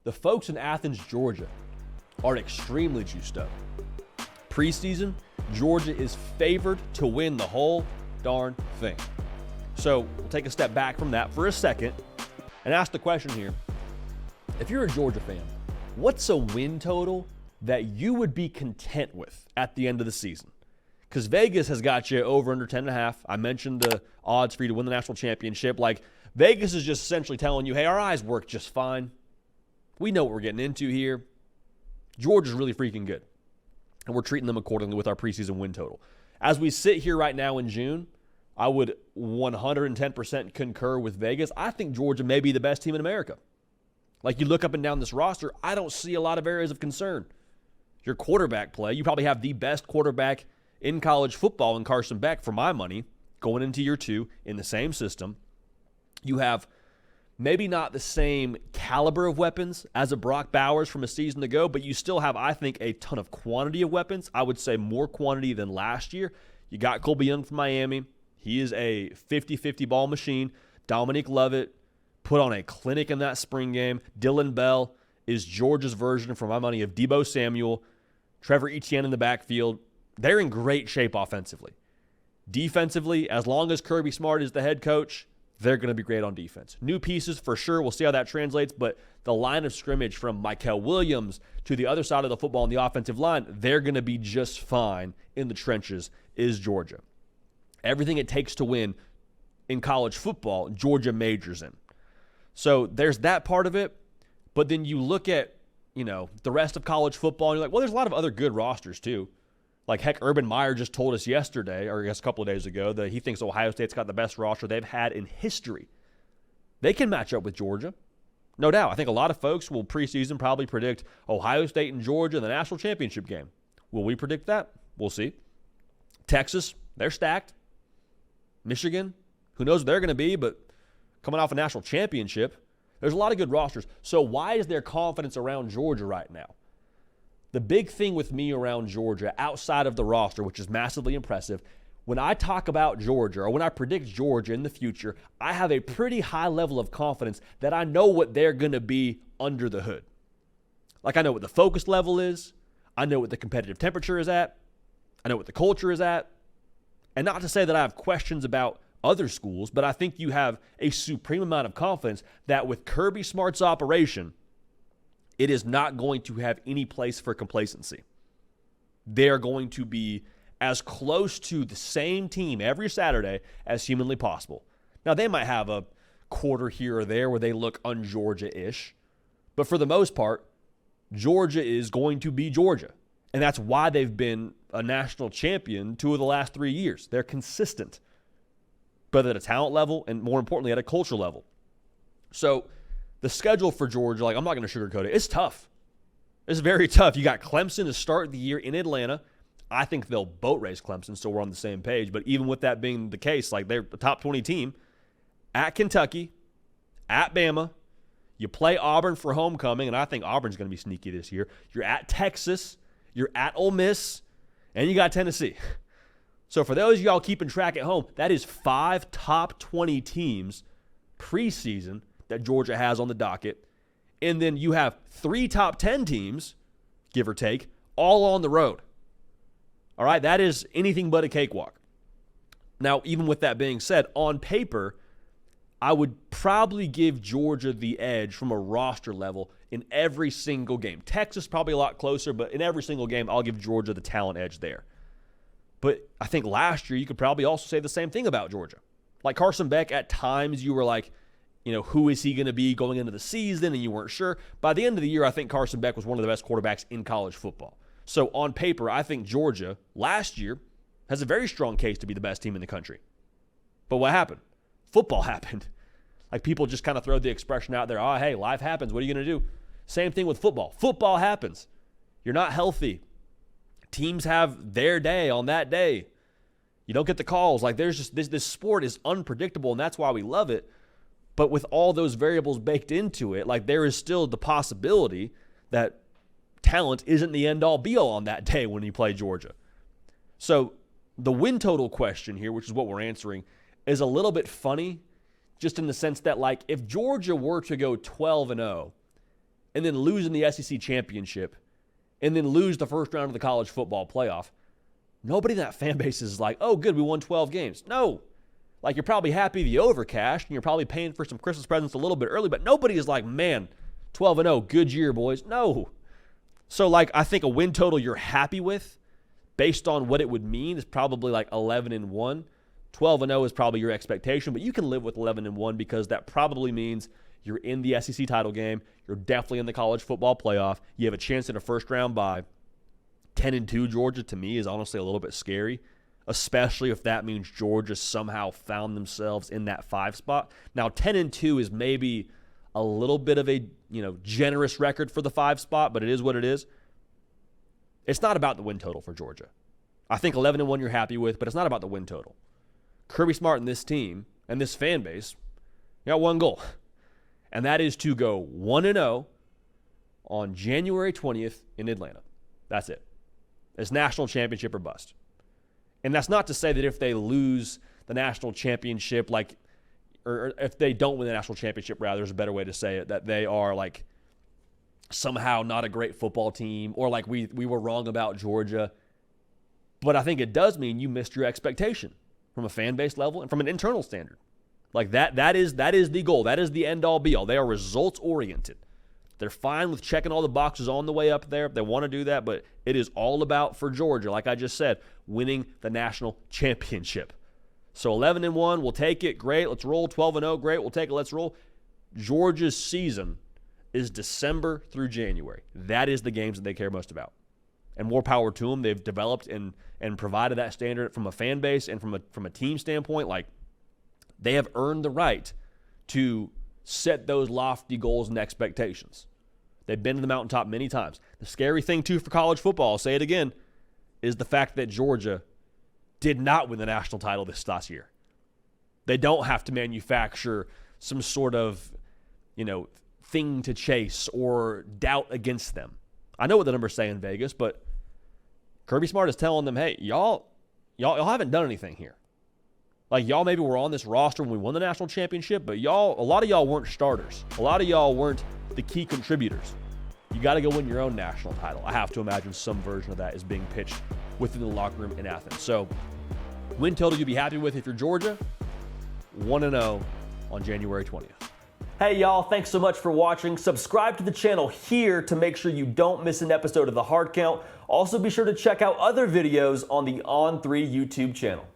the folks in Athens, Georgia are extremely juiced up. Preseason, Georgia is favored to win the whole darn thing. So we'll take a step back from that for a second and ask the question here. If you're a Georgia fan, what's a win total that you would be content with at the end of the season? Because Vegas has got you over under 10.5. I mentioned the odds for you to win the national championship. Like, Vegas is just essentially telling you, hey, our eyes work just fine. We know what we're getting into here. Georgia's really freaking good. And we're treating them accordingly with our preseason win total. As we sit here right now in June, I would 110% concur with Vegas. I think Georgia may be the best team in America. Like, you look up and down this roster, I don't see a lot of areas of concern. Your quarterback play, you probably have the best quarterback in college football in Carson Beck, for my money, going into year 2 in the same system. You have maybe not the same caliber of weapons as a Brock Bowers from a season ago, but you still have, I think, a ton of quantity of weapons. I would say more quantity than last year. You got Colby Young from Miami. He is a 50-50 ball machine. Dominique Lovett put on a clinic in that spring game. Dylan Bell is Georgia's version, for my money, of Deebo Samuel. Trevor Etienne in the backfield. They're in great shape offensively. Defensively, as long as Kirby Smart is the head coach, they're going to be great on defense. New pieces for sure. We'll see how that translates, but the line of scrimmage from Mykel Williams to the other side of the football on the offensive line, they're going to be just fine in the trenches, is Georgia. Everything it takes to win in college football, Georgia majors in. So there's that part of it, but then you look at, the rest of college football, and you're like, well, there's a lot of other good rosters too. Like, heck, Urban Meyer just told us yesterday, or I guess a couple of days ago, that he thinks Ohio State's got the best roster they've had in history. They can match up with Georgia. No doubt. I think a lot of folks will preseason probably predict Ohio State and Georgia in the national championship game. Will we predict that? We'll see. Texas, they're stacked. Michigan, who knows what they're going to be, but coming off a national championship, there's a lot of good rosters. So why is there confidence around Georgia right now? The big thing with me around Georgia, outside of the roster, which is massively impressive, when I talk about Georgia or when I predict Georgia in the future, I have a pretty high level of confidence that I know what they're going to be under the hood. Like, I know what the focus level is. I know what the competitive temperature is at. I know what the culture is at. And not to say that I have questions about other schools, but I think you have a supreme amount of confidence that with Kirby Smart's operation, it is not going to have any place for complacency. They are going to be as close to the same team every Saturday as humanly possible. Now, they might have a quarter here or there where they look un-Georgia-ish, but for the most part, Georgia is going to be Georgia. And that's why they've been a national champion 2 of the last 3 years. They're consistent, both at a talent level and, more importantly, at a culture level. So the schedule for Georgia, I'm not going to sugarcoat it. It's tough. It's very tough. You got Clemson to start the year in Atlanta. I think they'll boat race Clemson, so we're on the same page. But even with that being the case, they're the top 20 team. At Kentucky, at Bama, you play Auburn for homecoming, and I think Auburn's going to be sneaky this year. You're at Texas, you're at Ole Miss, and you got Tennessee. So for those of y'all keeping track at home, that is 5 top 20 teams preseason that Georgia has on the docket. And then you have 3 top 10 teams, give or take, all on the road. All right, that is anything but a cakewalk. Now, even with that being said, on paper, I would probably give Georgia the edge from a roster level in every single game. Texas probably a lot closer, but in every single game, I'll give Georgia the talent edge there. But I think last year, you could probably also say the same thing about Georgia. Like Carson Beck, at times you were like, who is he going to be going into the season, and you weren't sure. By the end of the year, I think Carson Beck was one of the best quarterbacks in college football. So on paper, I think Georgia last year has a very strong case to be the best team in the country. But what happened? Football happened. Like, people just kind of throw the expression out there, oh, hey, life happens. What are you going to do? Same thing with football. Football happens. You're not healthy. Teams have their day on that day. You don't get the calls. There's just this sport is unpredictable, and that's why we love it. But with all those variables baked into it, there is still the possibility that talent isn't the end-all, be-all on that day when you play Georgia. So the win total question here, which is what we're answering, is a little bit funny, just in the sense that, if Georgia were to go 12-0, and then lose in the SEC championship and then lose the first round of the college football playoff, nobody in that fan base is like, oh, good, we won 12 games. No. Like, you're probably happy the overcashed, and you're probably paying for some Christmas presents a little bit early, but nobody is like, man, 12-0, good year, boys. No. So, like, I think a win total you're happy with, based on what it would mean, is probably like 11-1. 12-0 is probably your expectation, but you can live with 11-1 because that probably means you're in the SEC title game. You're definitely in the college football playoff. You have a chance at a first-round bye. 10-2 Georgia, to me, is honestly a little bit scary, especially if that means Georgia somehow found themselves in that 5 spot. Now, 10-2 is maybe a little bit of a, generous record for the 5 spot, but it is what it is. It's not about the win total for Georgia. I think 11-1 you're happy with, but it's not about the win total. Kirby Smart and this team and this fan base got one goal, and that is to go 1-0 on January 20th in Atlanta. That's it. It's national championship or bust. And that's not to say that if they lose the national championship, or if they don't win the national championship, rather, there's a better way to say it, that they are somehow not a great football team, or we were wrong about Georgia. But I think it does mean you missed your expectation from a fan base level and from an internal standard. That is the goal. That is the end all be all. They are results oriented. They're fine with checking all the boxes on the way up there if they want to do that, but it is all about, for Georgia, like I just said, winning the national championship. So 11-1, we'll take it. Great, let's roll. 12-0, great, we'll take it. Let's roll. Georgia's season is December through January. That is the games that they care most about. And more power to them. They've developed and provided that standard from a fan base and from a team standpoint. They have earned the right to set those lofty goals and expectations. They've been to the mountaintop many times. The scary thing, too, for college football, I'll say it again, is the fact that Georgia did not win the national title this last year. They don't have to manufacture some sort of, thing to chase or doubt against them. I know what the numbers say in Vegas, but Kirby Smart is telling them, hey, y'all haven't done anything here. Y'all maybe were on this roster when we won the national championship, but a lot of y'all weren't starters. A lot of y'all weren't the key contributors. You got to go win your own national title. I have to imagine some version of that is being pitched within the locker room in Athens. So, win total you'll be happy with if you're Georgia, 1-0 on January 20th. Hey y'all, thanks so much for watching. Subscribe to the channel here to make sure you don't miss an episode of The Hard Count. Also be sure to check out other videos on the On3 YouTube channel.